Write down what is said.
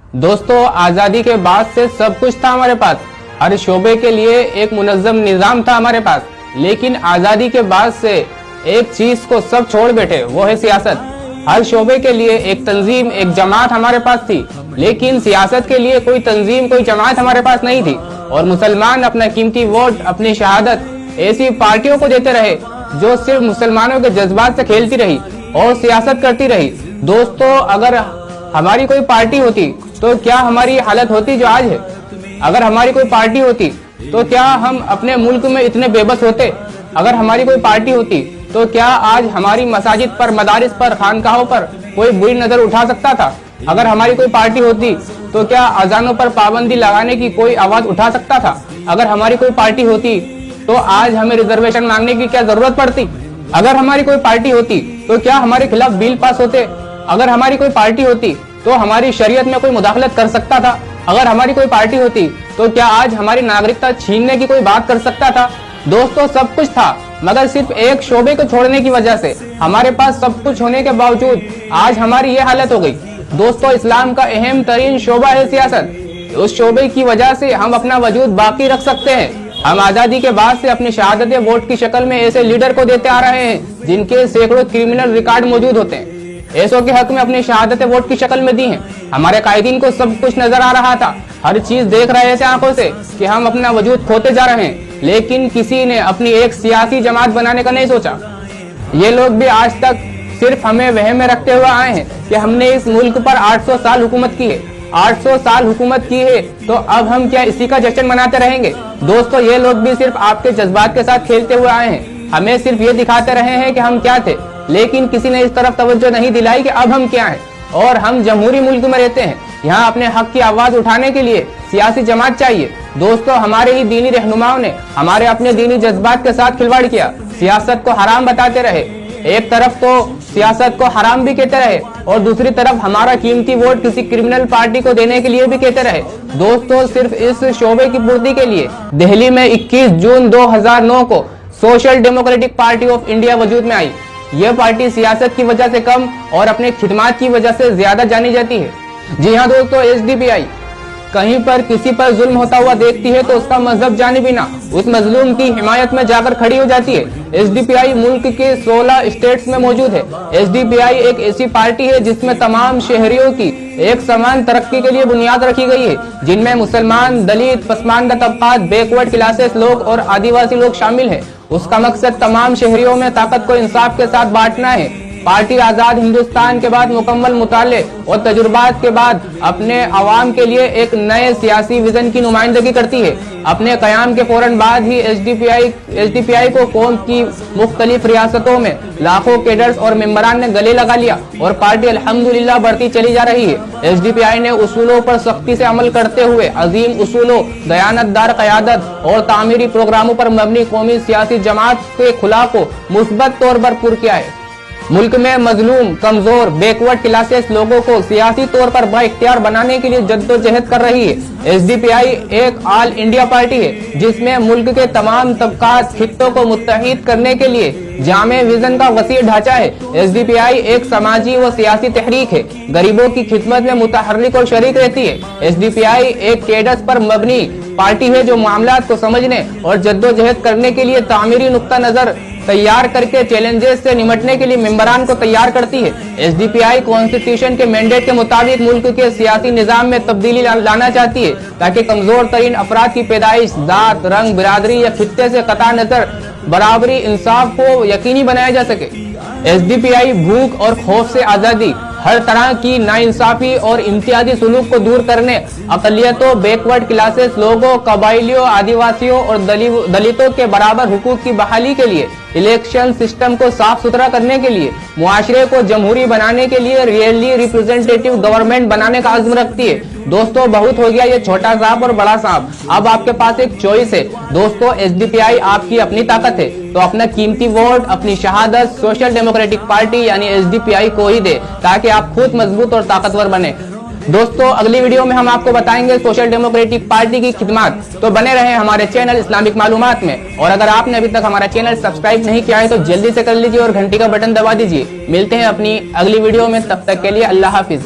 दोस्तों, आजादी के बाद से सब कुछ था हमारे पास, हर शोबे के लिए एक मुनज़्ज़म निजाम था हमारे पास। लेकिन आजादी के बाद से एक चीज को सब छोड़ बैठे, वो है सियासत। हर शोबे के लिए एक तंजीम, एक जमात हमारे पास थी, लेकिन सियासत के लिए कोई तंजीम, कोई जमात हमारे पास नहीं थी। और मुसलमान अपना कीमती वोट, अपनी शहादत ऐसी पार्टियों को देते रहे जो सिर्फ मुसलमानों के जज्बात से खेलती रही और सियासत करती रही। दोस्तों, अगर हमारी कोई पार्टी होती तो क्या हमारी हालत होती जो आज है? अगर हमारी कोई पार्टी होती तो क्या हम अपने मुल्क में इतने बेबस होते? अगर हमारी कोई पार्टी होती तो क्या आज हमारी मसाजिद पर, मदारिस पर, खानकाहों पर कोई बुरी नजर उठा सकता था? अगर हमारी कोई पार्टी होती तो क्या अजानों पर पाबंदी लगाने की कोई आवाज उठा सकता था? अगर हमारी कोई पार्टी होती तो आज हमें रिजर्वेशन मांगने की क्या जरूरत पड़ती? अगर हमारी कोई पार्टी होती तो क्या हमारे खिलाफ बिल पास होते? अगर हमारी कोई पार्टी होती तो हमारी शरीयत में कोई मुदाखलत कर सकता था? अगर हमारी कोई पार्टी होती तो क्या आज हमारी नागरिकता छीनने की कोई बात कर सकता था? दोस्तों, सब कुछ था, मगर सिर्फ एक शोबे को छोड़ने की वजह से हमारे पास सब कुछ होने के बावजूद आज हमारी ये हालत हो गई। दोस्तों, इस्लाम का अहम तरीन शोबा है सियासत। उस शोबे की वजह से हम अपना वजूद बाकी रख सकते हैं। हम आजादी के बाद से अपनी शहादत वोट की शक्ल में ऐसे लीडर को देते आ रहे हैं जिनके सैकड़ों क्रिमिनल रिकॉर्ड मौजूद होते हैं। ऐसों के हक में अपनी शहादत वोट की शक्ल में दी है। हमारे कायदीन को सब कुछ नजर आ रहा था, हर चीज देख रहे थे आंखों से कि हम अपना वजूद खोते जा रहे हैं, लेकिन किसी ने अपनी एक सियासी जमात बनाने का नहीं सोचा। ये लोग भी आज तक सिर्फ हमें वहम में रखते हुए आए हैं कि हमने इस मुल्क पर 800 साल हुकूमत की है। 800 साल हुकूमत की है तो अब हम क्या इसी का जश्न मनाते रहेंगे? दोस्तों, ये लोग भी सिर्फ आपके जज्बात के साथ खेलते हुए आए हैं। हमें सिर्फ ये दिखाते रहे हैं कि हम क्या थे, लेकिन किसी ने इस तरफ तवज्जो नहीं दिलाई कि अब हम क्या हैं। और हम जमहूरी मुल्क में रहते हैं, यहाँ अपने हक की आवाज उठाने के लिए सियासी जमात चाहिए। दोस्तों, हमारे ही दीनी रहनुमाओं ने हमारे अपने दीनी जज्बात के साथ खिलवाड़ किया, सियासत को हराम बताते रहे। एक तरफ तो सियासत को हराम भी कहते रहे और दूसरी तरफ हमारा कीमती वोट किसी क्रिमिनल पार्टी को देने के लिए भी कहते रहे। दोस्तों, सिर्फ इस शोबे की पूर्ति के लिए दिल्ली में 21 जून 2009 को social democratic party of India वजूद में आई। यह पार्टी सियासत की वजह से कम और अपने खिदमात की वजह से ज्यादा जानी जाती है। जी हाँ दोस्तों, एसडीपीआई कहीं पर किसी पर जुल्म होता हुआ देखती है तो उसका मजहब जाने बिना उस मजलूम की हिमायत में जाकर खड़ी हो जाती है। एसडीपीआई मुल्क के 16 स्टेट्स में मौजूद है। एसडीपीआई एक ऐसी पार्टी है जिसमें तमाम शहरियों की एक समान तरक्की के लिए बुनियाद रखी गई है, जिनमें मुसलमान, दलित, पसमानदा तबकात, बैकवर्ड क्लासेस लोग और आदिवासी लोग शामिल हैं। उसका मकसद तमाम शहरियों में ताकत को इंसाफ के साथ बांटना है। पार्टी आजाद हिंदुस्तान के बाद मुकम्मल मुताले और तजुर्बात के बाद अपने अवाम के लिए एक नए सियासी विजन की नुमाइंदगी करती है। अपने कयाम के फौरन बाद ही एसडीपीआई को कौम की मुख्तलिफ रियासतों में लाखों कैडर्स और मेंबरान ने गले लगा लिया और पार्टी अल्हम्दुलिल्लाह बढ़ती चली जा रही है। एसडीपीआई ने उसूलों पर सख्ती से अमल करते हुए अजीम उसूलों, दयानतदार क़यादत और तामीरी प्रोग्रामों पर मबनी कौमी सियासी जमात के खुला को मुस्बत तौर पर पूरा किया है। मुल्क में मजलूम, कमजोर, बैकवर्ड क्लासेस लोगों को सियासी तौर पर बाइख्तियार बनाने के लिए जद्दोजहद कर रही है। एसडीपीआई एक ऑल इंडिया पार्टी है जिसमें मुल्क के तमाम तबकात, खित्तों को मुत्तहिद करने के लिए जामे विजन का वसीह ढांचा है। एसडीपीआई एक समाजी व सियासी तहरीक है, गरीबों की खिदमत में मुतहर्रिक और शरीक रहती है। एसडीपीआई एक कैडर्स पर मबनी पार्टी है जो मामलात को समझने और जद्दोजहद करने के लिए तामीरी नुक्ता नजर तैयार करके चैलेंजेस से निमटने के लिए मेंबरान को तैयार करती है। एसडीपीआई कॉन्स्टिट्यूशन के मैंडेट के मुताबिक मुल्क के सियासी निजाम में तब्दीली लाना चाहती है ताकि कमजोर तरीन अफराद की पैदाइश, जात, रंग, बिरादरी या खित्ते से कता नजर बराबरी, इंसाफ को यकीनी बनाया जा सके। एसडीपीआई भूख और खौफ से आजादी, हर तरह की नाइंसाफी और इम्तियाजी सुलूक को दूर करने, अकलियतों, बैकवर्ड क्लासेस लोगों, कबाइलियों, आदिवासियों और दलितों के बराबर हुकूक की बहाली के लिए, इलेक्शन सिस्टम को साफ सुथरा करने के लिए, मुआशरे को जमहूरी बनाने के लिए रियली रिप्रेजेंटेटिव गवर्नमेंट बनाने का अज़्म रखती है। दोस्तों, बहुत हो गया ये छोटा सांप और बड़ा सांप, अब आपके पास एक चॉइस है। दोस्तों, एसडीपीआई आपकी अपनी ताकत है, तो अपना कीमती वोट, अपनी शहादत सोशल डेमोक्रेटिक पार्टी यानी एसडीपीआई को ही दे ताकि आप खुद मजबूत और ताकतवर बने। दोस्तों, अगली वीडियो में हम आपको बताएंगे सोशल डेमोक्रेटिक पार्टी की खिदमत, तो बने रहें हमारे चैनल इस्लामिक मालूमात में। और अगर आपने अभी तक हमारा चैनल सब्सक्राइब नहीं किया है तो जल्दी से कर लीजिए और घंटी का बटन दबा दीजिए। मिलते हैं अपनी अगली वीडियो में, तब तक के लिए अल्लाह हाफिज।